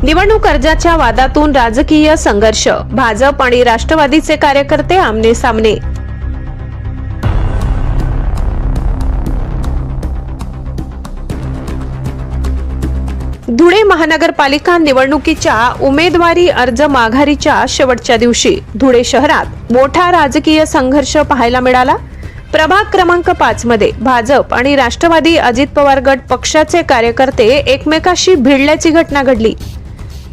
निवडणूक अर्जाच्या वादातून राजकीय संघर्ष, भाजप आणि राष्ट्रवादीचे कार्यकर्ते आमने सामने। धुळे महानगरपालिका निवडणुकीच्या उमेदवारी अर्ज माघारीच्या शेवटच्या दिवशी धुळे शहरात मोठा राजकीय संघर्ष पाहायला मिळाला। प्रभाग क्रमांक 5 मध्ये भाजप आणि राष्ट्रवादी अजित पवार गट पक्षाचे कार्यकर्ते एकमेकाशी भिडल्याची घटना घडली।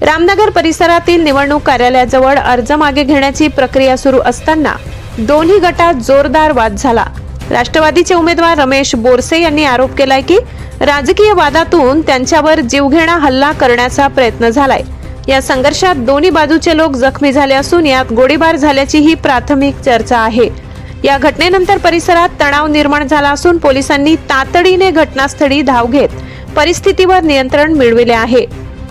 रामनगर परिसरातील निवडणूक कार्यालयाजवळ अर्ज मागे घेण्याची प्रक्रिया सुरू असताना दोन्ही गटात जोरदार वाद झाला। राष्ट्रवादीचे उमेदवार रमेश बोरसे यांनी आरोप केलाय की राजकीय वादातून त्यांच्यावर जीवघेणा हल्ला करण्याचा प्रयत्न झालाय। या संघर्षात दोन्ही बाजूचे लोक जखमी झाले असून यात गोळीबार झाल्याची ही प्राथमिक चर्चा आहे। या घटनेनंतर परिसरात तणाव निर्माण झाला असून पोलिसांनी तातडीने घटनास्थळी धाव घेत परिस्थितीवर नियंत्रण मिळविले आहे।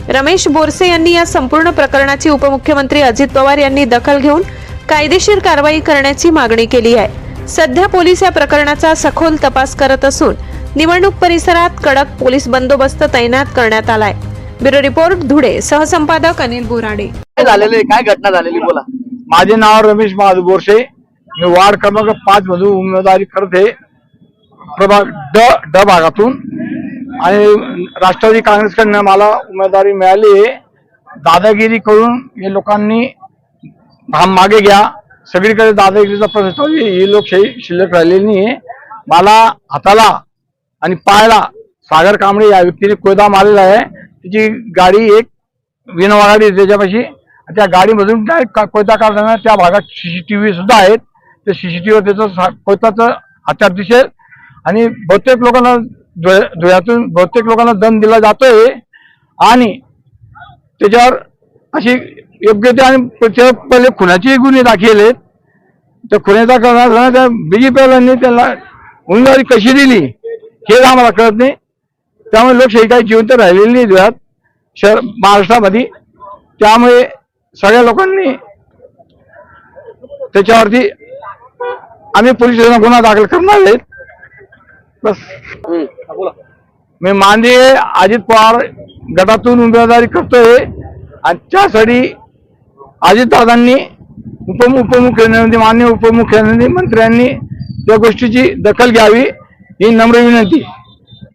रमेश बोरसे यांनी या संपूर्ण प्रकरणाची उपमुख्यमंत्री अजित पवार यांनी दखल घेऊन कायदेशीर कारवाई करण्याची मागणी केली आहे। सध्या पोलीस या प्रकरणाचा सखोल तपास करत असून निवडणूक परिसरात कडक पोलीस बंदोबस्त तैनात करण्यात आलाय। ब्युरो रिपोर्ट धुळे, सहसंपादक अनिल बोराडे। काय घटना झालेली बोला। माझे नाव रमेश बोरसे, मी वार्ड क्रमांक 5 मधून उमेदवारी करते, प्रभाग ड भागातून। आणि राष्ट्रवादी काँग्रेसकडून मला उमेदवारी मिळाली आहे। दादागिरी करून हे लोकांनी मागे घ्या, सगळीकडे दादागिरीचा प्रस्ताव, ही लोकशाही शिल्लक राहिलेली नाही। मला हाताला आणि पायाला सागर कांबळे या व्यक्तीने कोयदा मारलेला आहे। त्याची गाडी एक विनोवा गाडी त्याच्यापाशी, त्या गाडीमधून कोयता काढताना त्या भागात CCTV सुद्धा आहेत। त्या CCTVवर त्याचं कोयताचं हत्यार दिसेल आणि बहुतेक लोकांना धुळ्यातून बहुतेक लोकांना दंड दिला जातोय आणि त्याच्यावर अशी योग्य ते आणि पहिले खुनाचे गुन्हे दाखल आहेत। त्या खुन्याचा करणार त्या BJPवाल्यांनी त्याला उमेदवारी कशी दिली हे आम्हाला कळत नाही। त्यामुळे लोकशाही काही जिवंत राहिलेली नाही धुळ्यात शहर महाराष्ट्रामध्ये। त्यामुळे सगळ्या लोकांनी त्याच्यावरती आम्ही पोलीस स्टेशनला गुन्हा दाखल करणार आहेत। बस मी मांदी अजित पवार गटातून उमेदवारी करतोय आणि त्यासाठी अजितदादांनी उपमुख्यमंत्री माननीय उपमुख्यमंत्री मंत्र्यांनी त्या गोष्टीची दखल घ्यावी ही नम्र विनंती।